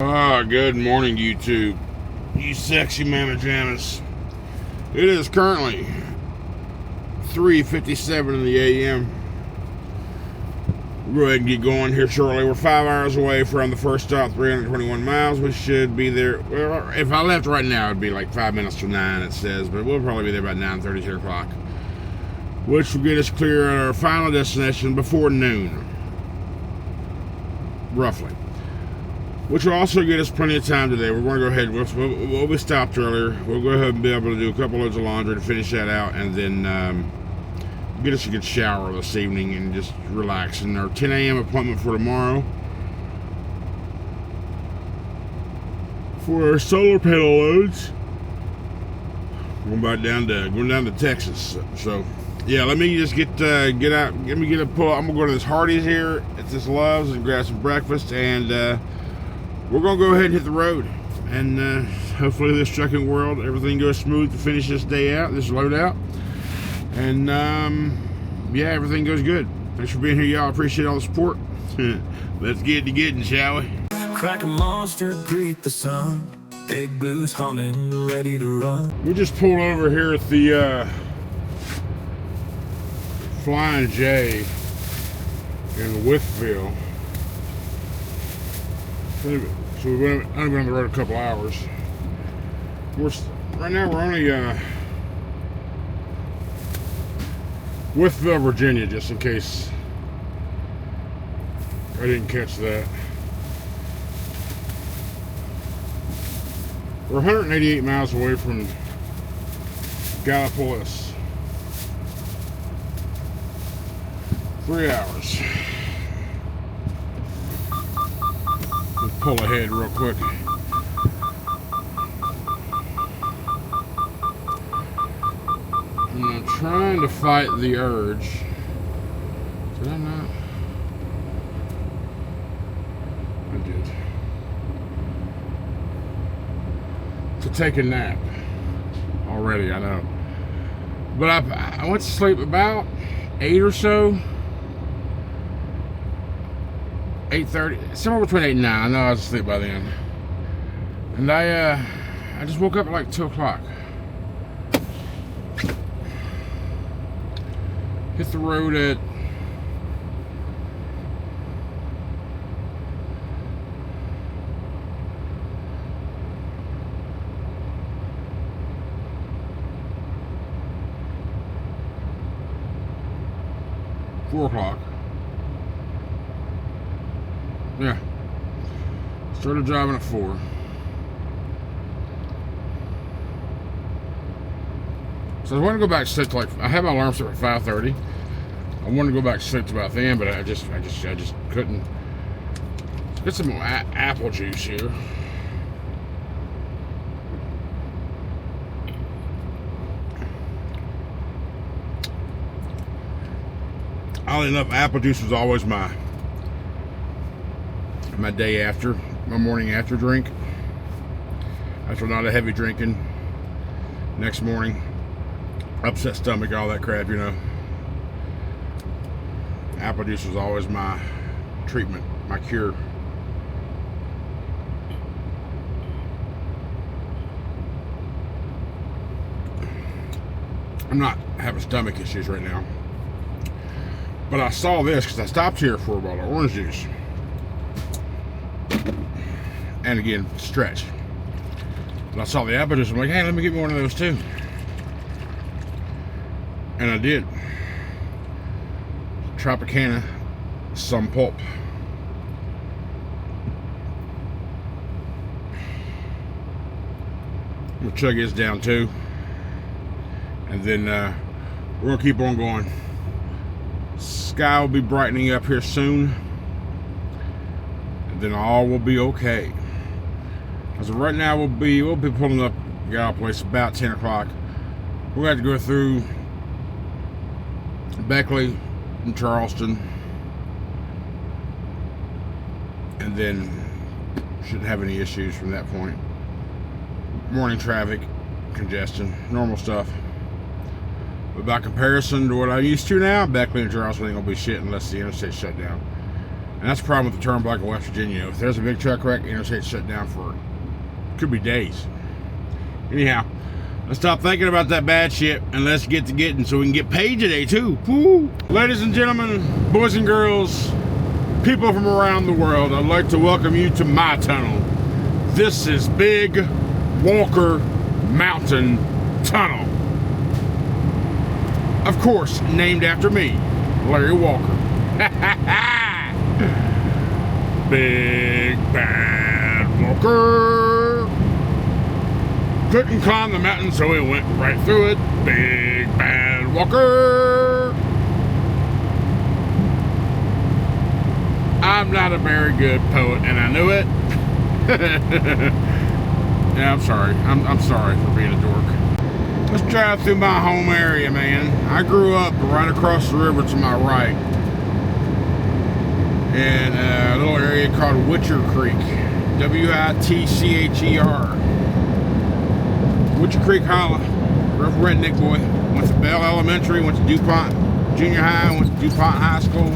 Good morning, YouTube. You sexy mamma jammas. It is currently 3:57 in the a.m. We'll go ahead and get going here shortly. We're 5 hours away from the first stop, 321 miles. We should be there. Well, if I left right now, it'd be like 5 minutes to 9, it says, but we'll probably be there about 9:30, 10 o'clock, which will get us clear at our final destination before noon, roughly. Which will also get us plenty of time today. We're going to go ahead. We'll be stopped earlier. We'll go ahead and be able to do a couple loads of laundry to finish that out, and then get us a good shower this evening and just relax. And our 10 a.m. appointment for tomorrow for our solar panel loads. Going down to Texas. So yeah, let me just get out. Let me get a pull. I'm gonna go to this Hardee's here at this Love's and grab some breakfast, and we're gonna go ahead and hit the road. And hopefully, this trucking world, everything goes smooth to finish this day out, this load out. And yeah, everything goes good. Thanks for being here, y'all. Appreciate all the support. Let's get to getting, shall we? Crack a monster, greet the sun. Big blues humming, ready to run. We just pulled over here at the Flying J in Wytheville. So we've only been on the road a couple hours. Right now we're only Wytheville, Virginia, just in case I didn't catch that. We're 188 miles away from Gallipolis. 3 hours. Let's pull ahead real quick. I'm trying to fight the urge. Did I not? I did. To take a nap. Already, I know. But I went to sleep about 8 or so. 8:30, somewhere between 8 and 9. I know I was asleep by then. And I just woke up at like 2 o'clock. Hit the road at four o'clock. Yeah. Started driving at 4. So I wanted to go back to sleep to I had my alarm set at 5:30. I wanted to go back to sleep to about then, but I just couldn't. Get some more apple juice here. Oddly enough, apple juice was always my day after, my morning after drink. After not a heavy drinking. Next morning, upset stomach, all that crap, you know. Apple juice was always my treatment, my cure. I'm not having stomach issues right now. But I saw this because I stopped here for a bottle of orange juice. And again, stretch. And I saw the apple juice. I'm like, hey, let me get me one of those too. And I did. Tropicana, some pulp. We'll chug this down too. And then we're gonna keep on going. Sky will be brightening up here soon. And then all will be okay. As of right now, we'll be pulling up Gallipolis about 10 o'clock. We're going to have to go through Beckley and Charleston, and then shouldn't have any issues from that point. Morning traffic, congestion, normal stuff. But by comparison to what I'm used to now, Beckley and Charleston ain't gonna be shit unless the interstate's shut down. And that's the problem with the turnpike in West Virginia. If there's a big truck wreck, interstate's shut down for, could be days. Anyhow, let's stop thinking about that bad shit and let's get to getting so we can get paid today too. Woo! Ladies and gentlemen, boys and girls, people from around the world, I'd like to welcome you to my tunnel. This is Big Walker Mountain Tunnel. Of course, named after me, Larry Walker. Big Bad Walker. Couldn't climb the mountain, so he went right through it. Big Bad Walker. I'm not a very good poet, and I knew it. Yeah, I'm sorry. I'm sorry for being a dork. Let's drive through my home area, man. I grew up right across the river to my right in a little area called Witcher Creek. W-I-T-C-H-E-R. Witcher Creek Holla. Rough redneck boy. Went to Bell Elementary, went to DuPont Junior High, went to DuPont High School.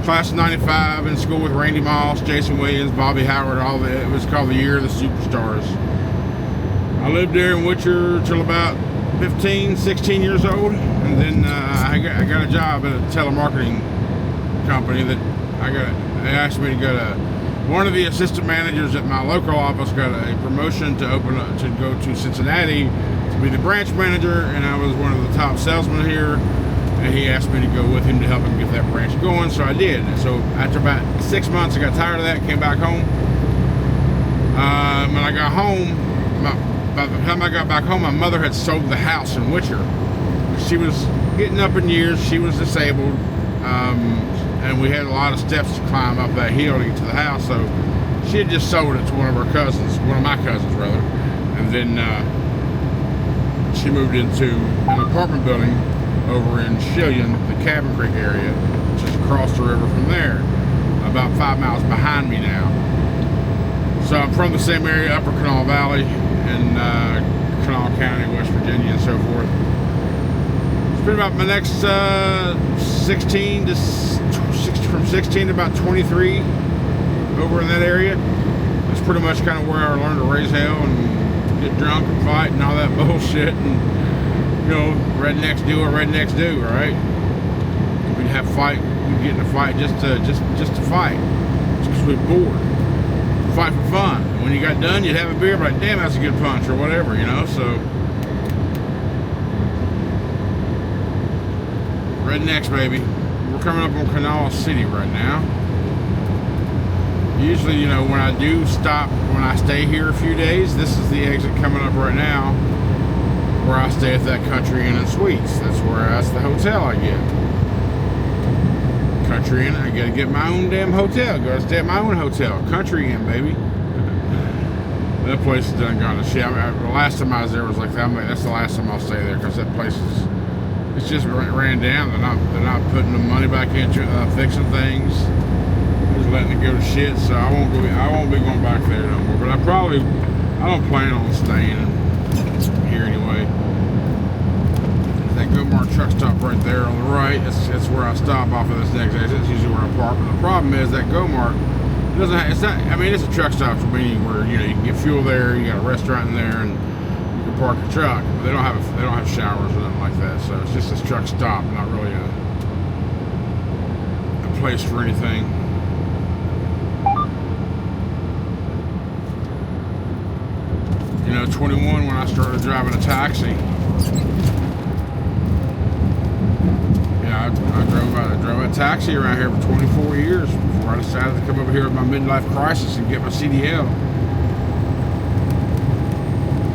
Class of 95, in school with Randy Moss, Jason Williams, Bobby Howard, all that. It was called the Year of the Superstars. I lived there in Witcher till about 15, 16 years old, and then I got a job at a telemarketing company that they asked me to go to. One of the assistant managers at my local office got a promotion to go to Cincinnati to be the branch manager, and I was one of the top salesmen here, and he asked me to go with him to help him get that branch going, so I did. So after about 6 months, I got tired of that, came back home. When I got home, by the time I got back home, my mother had sold the house in Witcher. She was getting up in years, she was disabled, and we had a lot of steps to climb up that hill to get to the house, so she had just sold it to one of my cousins rather, and then she moved into an apartment building over in Shillian, the Cabin Creek area, which is across the river from there, about 5 miles behind me now. So I'm from the same area, Upper Kanawha Valley, in Kanawha County, West Virginia, and so forth. It's been about my next 16 to about 23 over in that area. That's pretty much kind of where I learned to raise hell and get drunk and fight and all that bullshit. And you know, rednecks do what rednecks do, right? We'd have fight, we'd get in a fight just to fight, just because we're bored. Fight for fun. And when you got done, you'd have a beer, like, damn, that's a good punch, or whatever, you know. So rednecks, baby. We're coming up on Kanawha City right now. Usually, you know, when I do stop, when I stay here a few days, this is the exit coming up right now, where I stay at that Country Inn and Suites. That's the hotel I get. Country Inn, I gotta get my own damn hotel. Gotta stay at my own hotel. Country Inn, baby. That place is done gone to shit. I mean, the last time I was there was like that. I'm like, that's the last time I'll stay there, because that place it's just ran down. They're not putting the money back into fixing things. They're just letting it go to shit. So I won't be going back there no more. But I don't plan on staying here anyway. That Gomart truck stop right there on the right. That's where I stop off of this next exit. It's usually where I park. But the problem is that Gomart doesn't have, it's a truck stop for me where, you know, you can get fuel there, you got a restaurant in there, and you can park your truck. But they don't have showers or nothing like that. So it's just this truck stop, not really a place for anything. You know, 21 when I started driving a taxi. I drove a taxi around here for 24 years before I decided to come over here with my midlife crisis and get my CDL.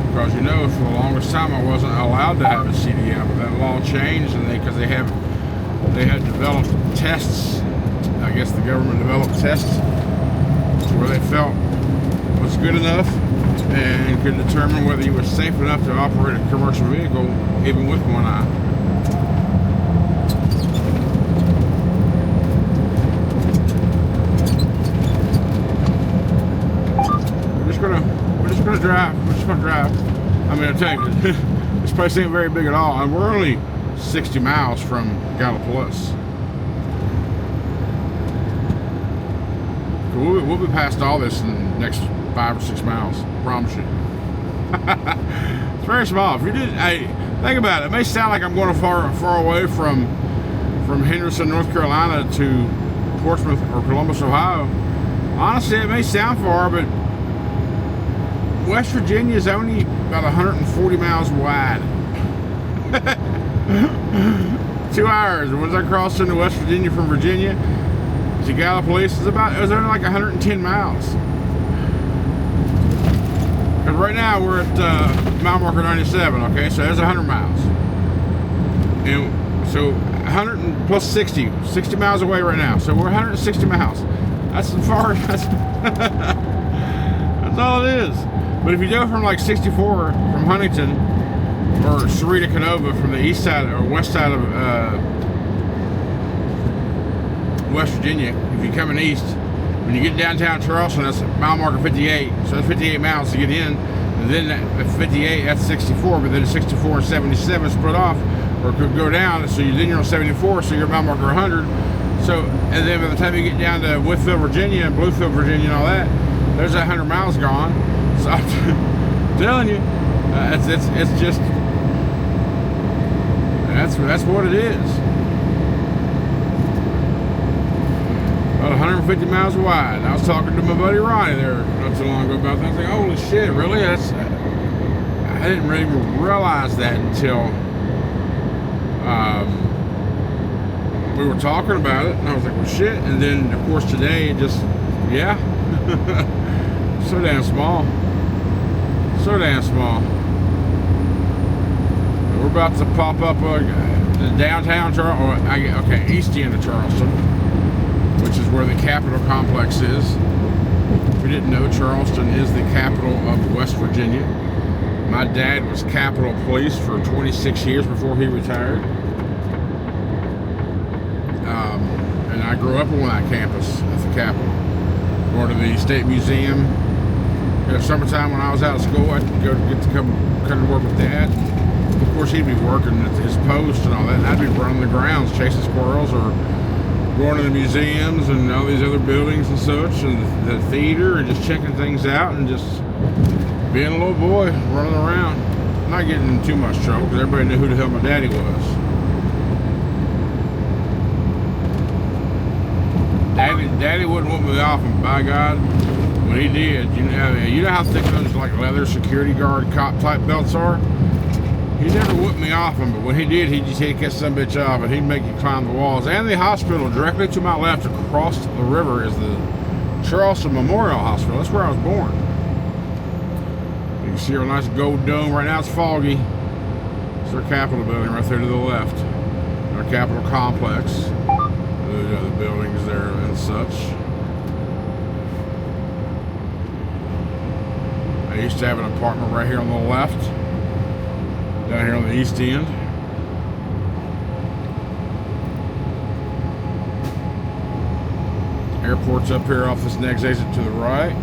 Because, you know, for the longest time I wasn't allowed to have a CDL, but that law changed, and because they had developed tests. I guess the government developed tests where they felt was good enough and could determine whether you were safe enough to operate a commercial vehicle even with one eye. We're just gonna drive. I mean, I'm telling you, this place ain't very big at all, and we're only 60 miles from Gallipolis. we'll be past all this in the next 5 or 6 miles. I promise you. It's very small. If you did, think about it. It may sound like I'm going far away from Henderson, North Carolina to Portsmouth or Columbus, Ohio. Honestly, it may sound far, but West Virginia is only about 140 miles wide. 2 hours. And once I crossed into West Virginia from Virginia to Gallipolis, it was only like 110 miles. Because right now we're at mile marker 97, okay? So there's 100 miles. And so 100 and plus 60 miles away right now. So we're 160 miles. That's the far, that's all it is. But if you go from like 64 from Huntington or Sarita Canova from the east side or west side of West Virginia, if you're coming east, when you get downtown Charleston, that's mile marker 58. So that's 58 miles to get in. And then at 58, that's 64. But then 64 and 77 split off or could go down. So then you're on 74, so you're mile marker 100. So, and then by the time you get down to Whitfield, Virginia and Bluefield, Virginia and all that, there's 100 miles gone. So I'm telling you, it's just, that's what it is. About 150 miles wide. I was talking to my buddy Ronnie there not too long ago about that. I was like, holy shit, really? I didn't really realize that until we were talking about it, and I was like, well, shit. And then, of course, today, it just, yeah. So damn small. So damn small. We're about to pop up the downtown Charleston, okay, east end of Charleston, which is where the Capitol complex is. If you didn't know, Charleston is the capital of West Virginia. My dad was Capitol Police for 26 years before he retired. And I grew up on that campus at the Capitol. Going to the State Museum. In the summertime when I was out of school, I'd go to come to work with Dad. Of course, he'd be working at his post and all that, and I'd be running the grounds, chasing squirrels, or going to the museums and all these other buildings and such, and the theater, and just checking things out, and just being a little boy running around. Not getting in too much trouble, because everybody knew who the hell my daddy was. Daddy wouldn't whoop me off, and by God, when he did, you know how thick those like leather security guard cop type belts are? He never whooped me off them, but when he did, he'd catch some bitch off, and he'd make you climb the walls. And the hospital directly to my left across the river is the Charleston Memorial Hospital. That's where I was born. You can see our nice gold dome. Right now it's foggy. It's our Capitol building right there to the left. Our Capitol complex. The buildings there and such. I used to have an apartment right here on the left, down here on the east end. Airport's up here off this next exit to the right.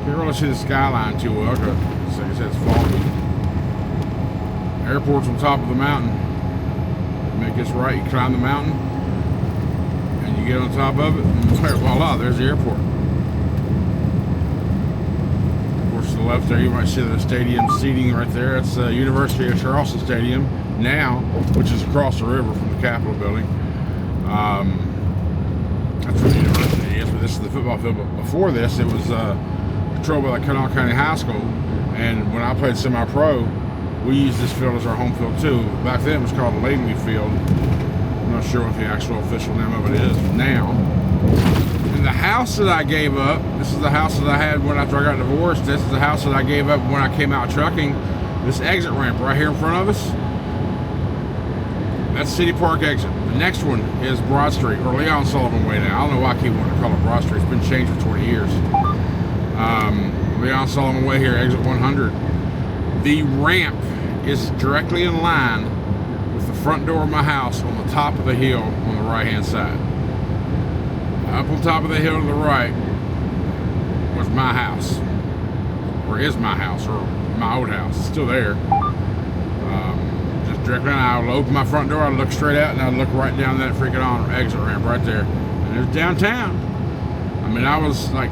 Can't really see the skyline too well because, like I said, it's foggy. Airport's on top of the mountain. Make this right, you climb the mountain, and you get on top of it, and voila, there's the airport. Of course, to the left there, you might see the stadium seating right there. That's the University of Charleston Stadium now, which is across the river from the Capitol building. That's where the university is, but this is the football field. But before this, it was controlled by the Kanawha County High School, and when I played semi-pro, we used this field as our home field too. Back then it was called Laidley Field. I'm not sure what the actual official name of it is now. And the house that I gave up, this is the house that I had after I got divorced. This is the house that I gave up when I came out trucking. This exit ramp right here in front of us, that's City Park exit. The next one is Broad Street, or Leon Sullivan Way now. I don't know why I keep wanting to call it Broad Street. It's been changed for 20 years. Leon Sullivan Way here, exit 100. The ramp is directly in line with the front door of my house on the top of the hill on the right hand side. Up on top of the hill to the right was my house, or is my house, or my old house. It's still there. Just directly on, I would open my front door, I'd look straight out, and I'd look right down that freaking exit ramp right there. And there's downtown. I mean, I was like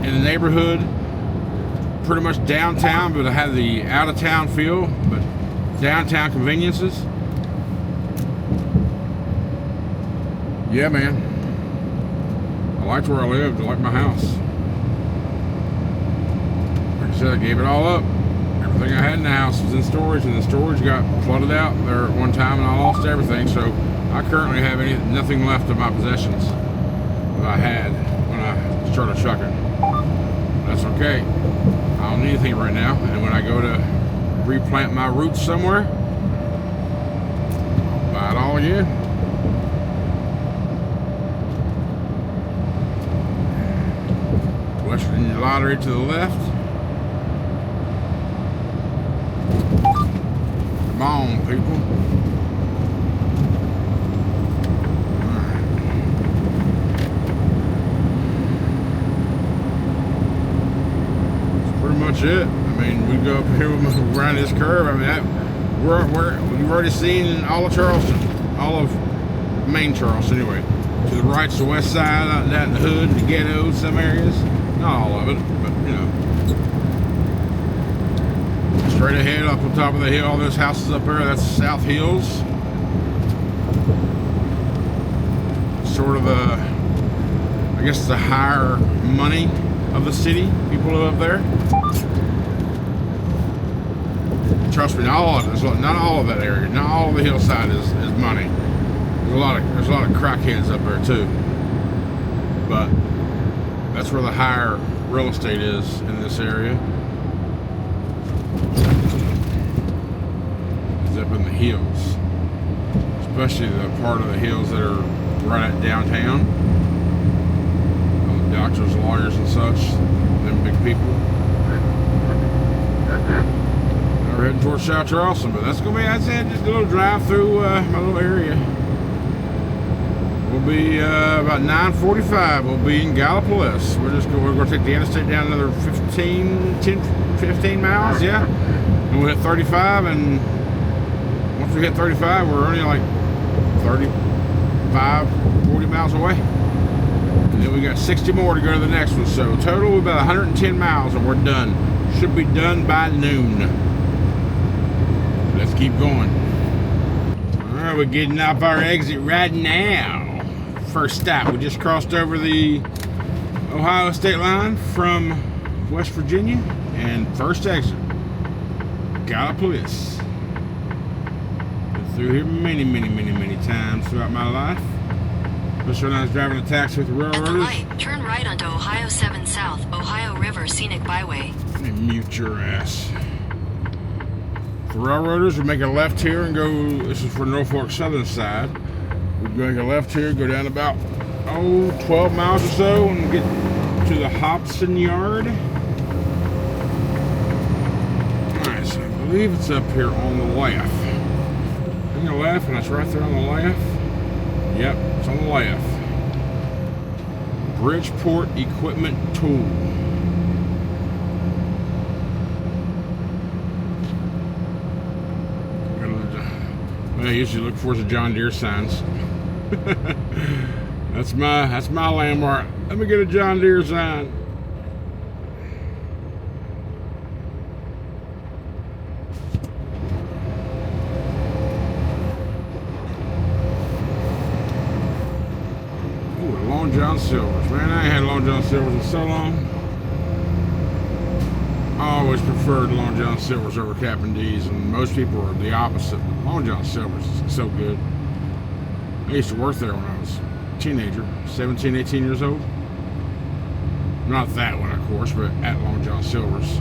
in the neighborhood, pretty much downtown, but I had the out of town feel, but downtown conveniences. Yeah, man. I liked where I lived. I liked my house. Like I said, I gave it all up. Everything I had in the house was in storage, and the storage got flooded out there at one time, and I lost everything. So I currently have nothing left of my possessions that I had when I started trucking. That's okay. I don't need anything right now, and when I go to replant my roots somewhere, I'll buy it all again. Western Lottery to the left. Come on, people. That's pretty much it. I mean, we go up here around this curve. I mean, you've already seen all of Charleston, all of main Charleston anyway. To the right's the west side, out in the hood, the ghetto, some areas. Not all of it, but you know. Straight ahead, up on top of the hill, all those houses up there, that's South Hills. Sort of I guess the higher money of the city. People live up there. Trust me, not all of that area, not all of the hillside is money. There's a lot of crackheads up there too. But that's where the higher real estate is in this area. It's up in the hills. Especially the part of the hills that are right at downtown. All the doctors, lawyers and such. Them big people. Now we're heading towards South Charleston, but that's it, just a little drive through my little area. We'll be about 9:45. We'll be in Gallipolis. We're going to take the interstate down another 15 miles, yeah. And we'll hit 35, and once we hit 35, we're only like 35, 40 miles away. And then we got 60 more to go to the next one. So total about 110 miles, and we're done. Should be done by noon. Let's keep going. All right, we're getting off our exit right now. First stop, we just crossed over the Ohio state line from West Virginia, and first exit, Gallipolis. Been through here many times throughout my life. Especially when I was driving a taxi with the railroaders. At the right, turn right onto Ohio 7 South, Ohio River Scenic Byway. Let me mute your ass. The railroaders would make a left here and go, this is for Norfolk Southern side. We'd make a left here, go down about 12 miles or so and get to the Hobson Yard. Alright, so I believe it's up here on the left. On the left, and it's right there on the left. Yep, it's on the left. Bridgeport Equipment Tool. What I usually look for is the John Deere signs. That's my landmark. Let me get a John Deere sign. Ooh, Long John Silver's. Man, I ain't had Long John Silver's in so long. I always preferred Long John Silver's over Captain D's, and most people are the opposite. Long John Silver's is so good. I used to work there when I was a teenager, 17, 18 years old. Not that one, of course, but at Long John Silver's.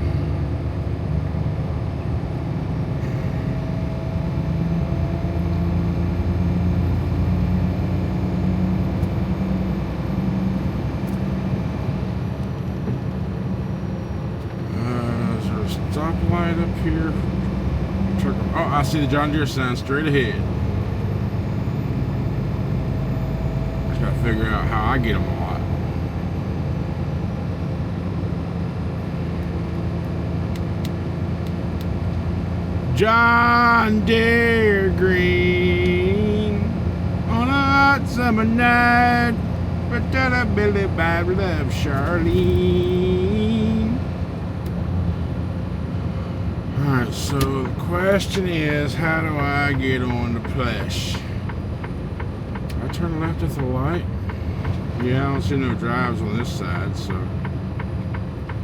Stoplight up here. Oh, I see the John Deere sign straight ahead. Just gotta figure out how I get them a lot. John Deere green on a hot summer night. But that I Billy Bob love Charlene. Alright, so the question is, how do I get on the flesh? I turn left at the light? Yeah, I don't see no drives on this side, so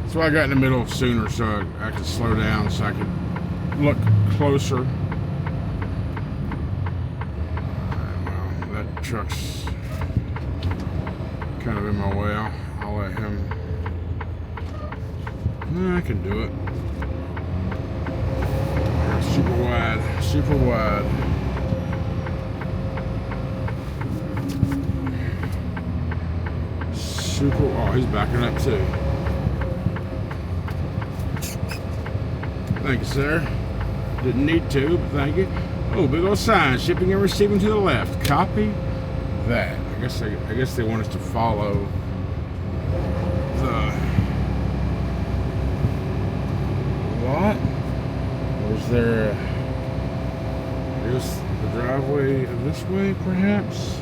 that's why I got in the middle sooner, so I could slow down, so I could look closer. Well, that truck's kind of in my way. I'll let him. No, I can do it. Super wide, super wide. Super. Oh, he's backing up too. Thank you, sir. Didn't need to, but thank you. Oh, big old sign: shipping and receiving to the left. Copy that. I guess they want us to follow the what? Was there? Is the driveway this way, perhaps?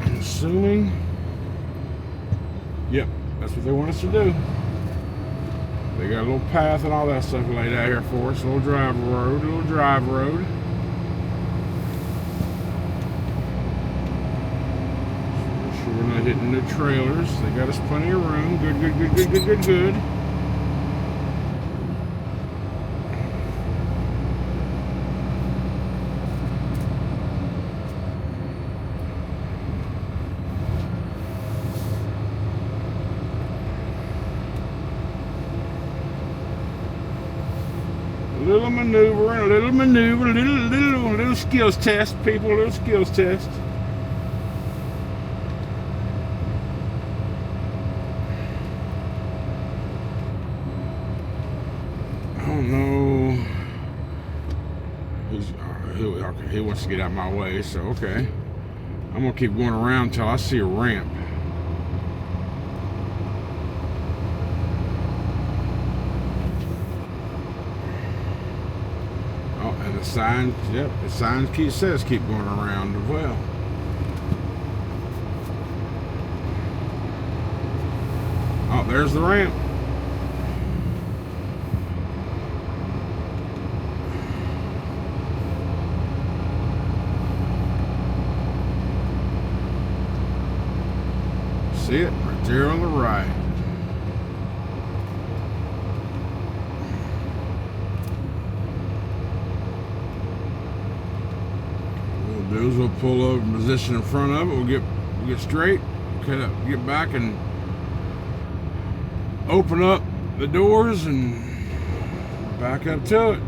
I'm assuming. Yep, that's what they want us to do. They got a little path and all that stuff laid out here for us. A little drive road, Make sure we're not hitting the trailers. They got us plenty of room. Good. A little maneuver, little skills test, people, little skills test. I don't know. He wants to get out of my way, so okay. I'm gonna keep going around until I see a ramp. The sign, yep, the sign says keep going around as well. Oh, there's the ramp. See it right there on the right. We'll pull over and position in front of it. We'll get straight, cut up, get back and open up the doors and back up to it.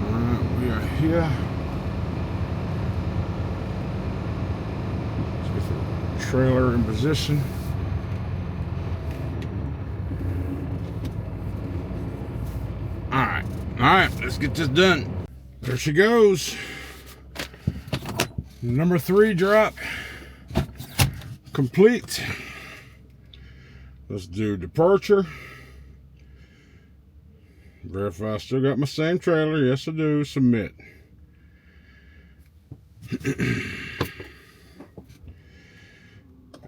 Alright, we are here. Trailer in position. All right, let's get this done. There she goes. Number 3 drop complete. Let's do departure. Verify I still got my same trailer. Yes, I do. Submit.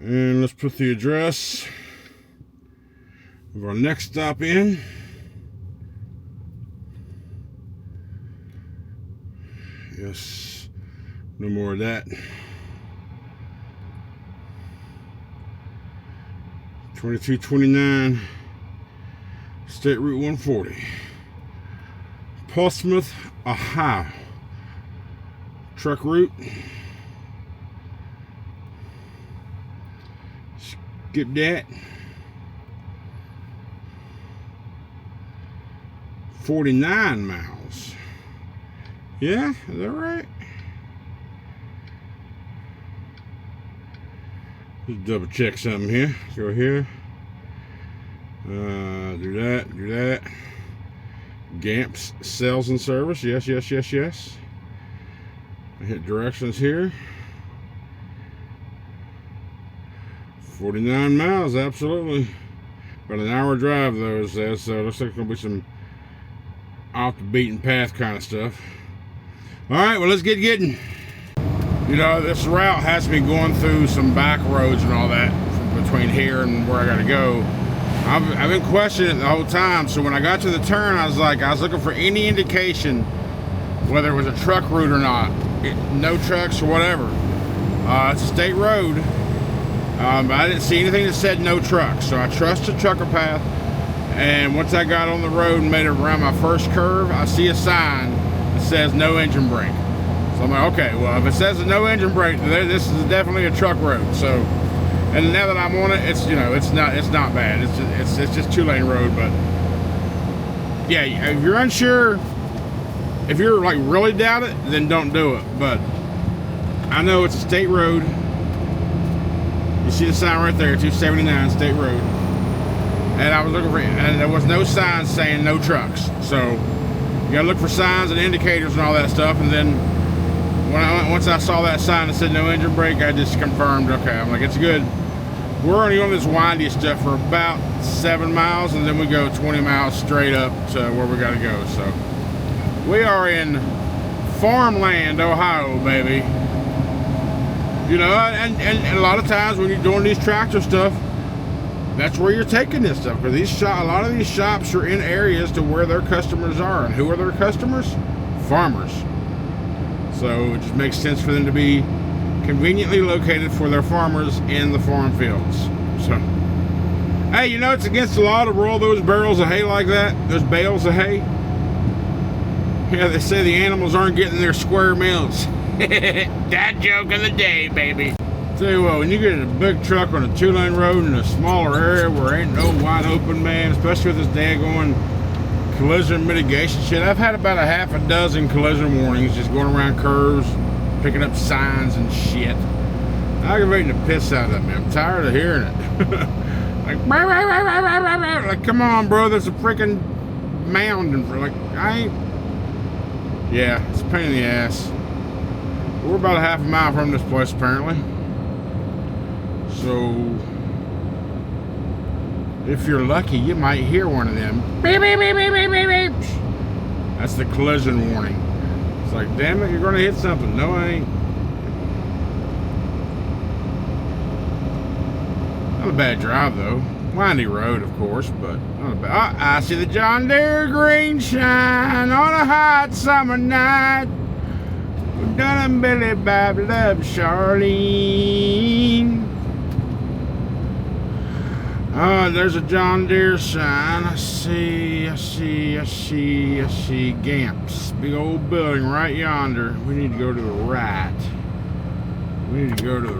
And let's put the address of our next stop in. Yes, no more of that. 2229 State Route 140, Portsmouth, Ohio. Truck route. Skip that. 49 miles. Yeah, is that right? Just double check something here. Go here. Do that. Gamps sales and service. Yes. I hit directions here. 49 miles, absolutely. About an hour drive though, it says, so it looks like it's gonna be some off the beaten path kind of stuff. Alright, well, let's get getting. You know, this route has me going through some back roads and all that between here and where I gotta go. I've been questioning it the whole time, so when I got to the turn, I was looking for any indication whether it was a truck route or not. No trucks or whatever. It's a state road, but I didn't see anything that said no trucks, so I trust the trucker path. And once I got on the road and made it around my first curve, I see a sign that says no engine brake. So I'm like, okay, well, if it says no engine brake, this is definitely a truck road. So, and now that I'm on it, it's, you know, it's not bad. It's just 2-lane road. But yeah, if you're unsure, if you're like really doubt it, then don't do it. But I know it's a state road. You see the sign right there, 279 State Road. And I was looking for, and there was no signs saying no trucks. So you gotta look for signs and indicators and all that stuff. And then once I saw that sign that said no engine brake, I just confirmed, okay, I'm like, it's good. We're only on this windy stuff for about 7 miles, and then we go 20 miles straight up to where we gotta go. So we are in farmland, Ohio, baby. You know, and a lot of times when you're doing these tractor stuff, that's where you're taking this stuff. Because a lot of these shops are in areas to where their customers are. And who are their customers? Farmers. So it just makes sense for them to be conveniently located for their farmers in the farm fields. So, hey, you know, it's against the law to roll those barrels of hay like that, those bales of hay. Yeah, they say the animals aren't getting their square meals. That joke of the day, baby. Tell you what, when you get in a big truck on a 2-lane road in a smaller area where ain't no wide open, man, especially with this daggone collision mitigation shit. I've had about a half a dozen collision warnings just going around curves, picking up signs and shit. Aggravating the piss out of me. I'm tired of hearing it. Like, come on, bro, there's a freaking mound in front. Like, I ain't. Yeah, it's a pain in the ass. We're about a half a mile from this place, apparently. So, if you're lucky, you might hear one of them. Beep, beep, beep, beep, beep, beep, beep. That's the collision warning. It's like, damn it, you're going to hit something. No, I ain't. Not a bad drive, though. Windy road, of course, but not a bad. Oh, I see the John Deere green shine on a hot summer night. We're done Billy Bob love Charlene. Oh, there's a John Deere sign. I see Gamps. Big old building right yonder. We need to go to the right. We'll go to the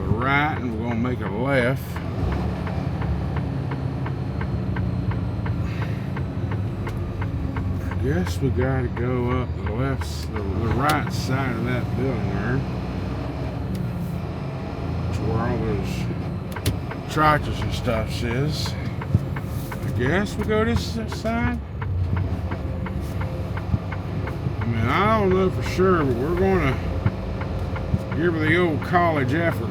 right and we're gonna make a left. I guess we gotta go up the the right side of that building there. Where all those tractors and stuff is. I guess we go this side. I mean, I don't know for sure, but we're going to give her the old college effort.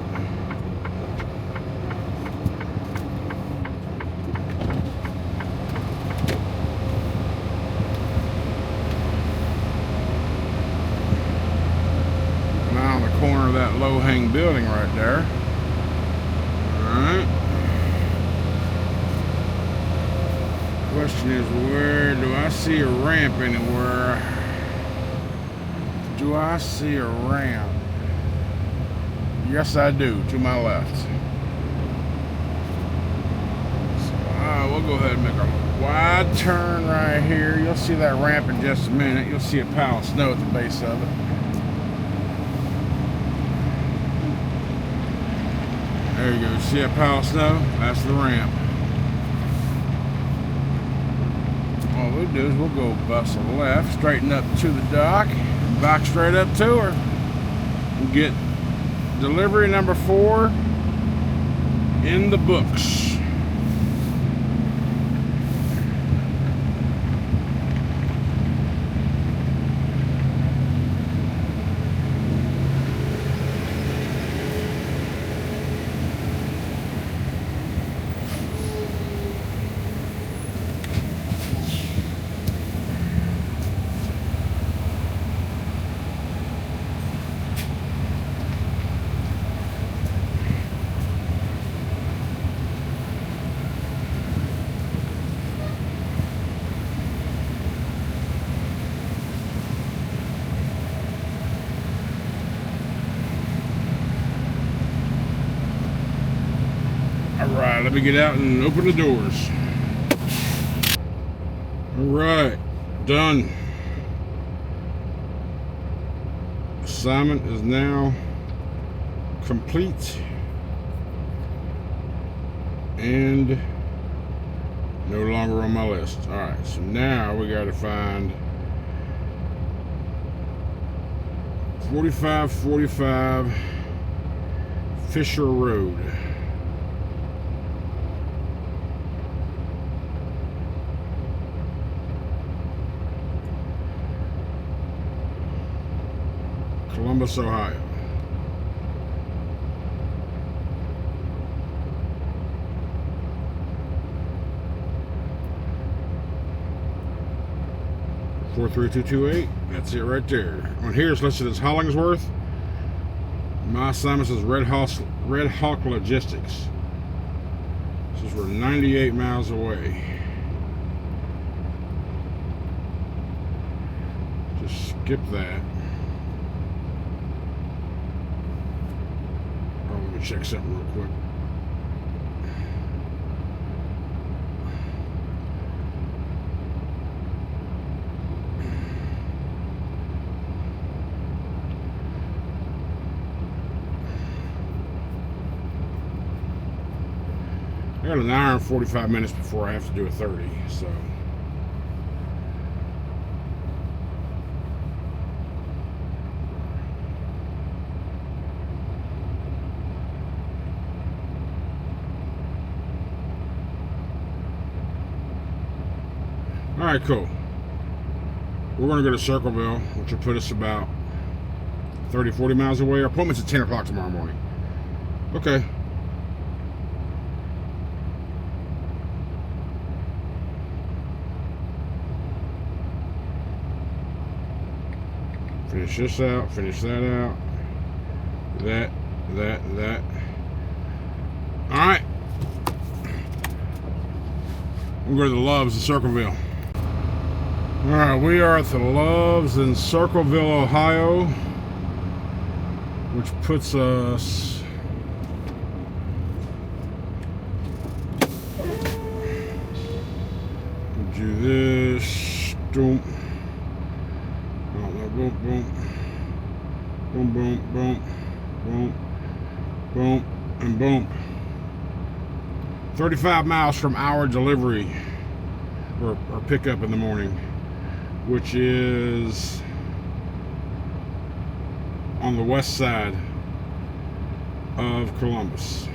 Now on the corner of that low-hang building right there. Alright. Question is, where do I see a ramp anywhere? Do I see a ramp? Yes, I do, to my left. So, we'll go ahead and make a wide turn right here. You'll see that ramp in just a minute. You'll see a pile of snow at the base of it. There you go. See that pile of snow? That's the ramp. All we'll do is we'll go bust a left, straighten up to the dock, and back straight up to her. We'll get delivery number 4 in the books. right, let me get out and open the doors. All right, done. Assignment is now complete and no longer on my list. All right, so now we got to find 4545 Fisher Road. Columbus, Ohio. $43228. That's it right there. On here it's listed as Hollingsworth. My assignment says Red Hawk Logistics. This is we're 98 miles away. Just skip that. Oh, let me check something real quick. I got an hour and 45 minutes before I have to do a 30, so. All right, cool. We're gonna go to Circleville, which will put us about 30, 40 miles away. Our appointment's at 10 o'clock tomorrow morning. Okay. Finish this out, finish that out. That. Alright. We'll go to the Loves in Circleville. Alright, we are at the Loves in Circleville, Ohio, which puts us do this. Boom. Boom, boom, boom, boom, boom, boom, and boom. 35 miles from our delivery or pickup in the morning, which is on the west side of Columbus.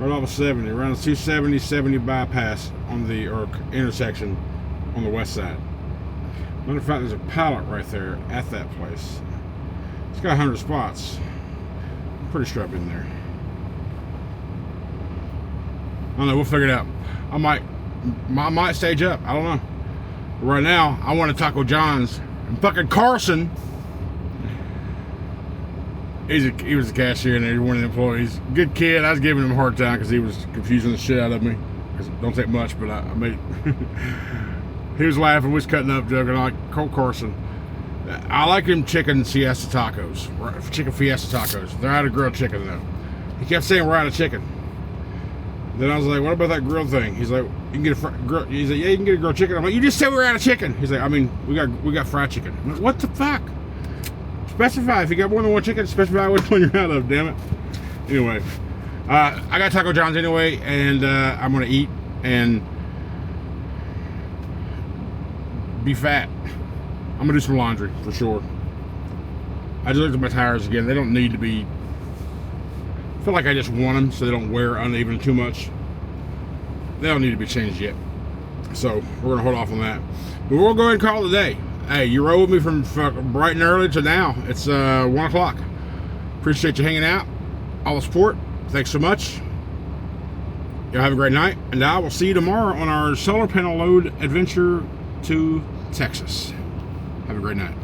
Right off of 70, around the 270-70 bypass on the intersection on the west side. Matter of fact, there's a pallet right there at that place. It's got 100 spots. I'm pretty strapped in there. I don't know, we'll figure it out. I might stage up, I don't know. But right now, I want a Taco John's. And fucking Carson, he was a cashier and he was one of the employees. Good kid, I was giving him a hard time because he was confusing the shit out of me. Don't take much, but I made he was laughing, we was cutting up, joking. I like Colt Carson. I like him chicken fiesta tacos. Chicken fiesta tacos. They're out of grilled chicken though. He kept saying we're out of chicken. Then I was like, what about that grilled thing? He's like, you can get a he's like, yeah, you can get a grilled chicken. I'm like, you just said we were out of chicken. He's like, I mean, we got fried chicken. I'm like, what the fuck? Specify. If you got more than one chicken, specify which one you're out of, damn it. Anyway, I got Taco John's anyway, and I'm gonna eat and be fat. I'm gonna do some laundry for sure. I just looked at my tires again. They don't need to be. I feel like I just want them so they don't wear uneven too much. They don't need to be changed yet. So we're gonna hold off on that. But we'll go ahead and call it a day. Hey, you rode with me from bright and early to now. It's 1 o'clock. Appreciate you hanging out. All the support. Thanks so much. Y'all have a great night, and I will see you tomorrow on our solar panel load adventure to Texas. Have a great night.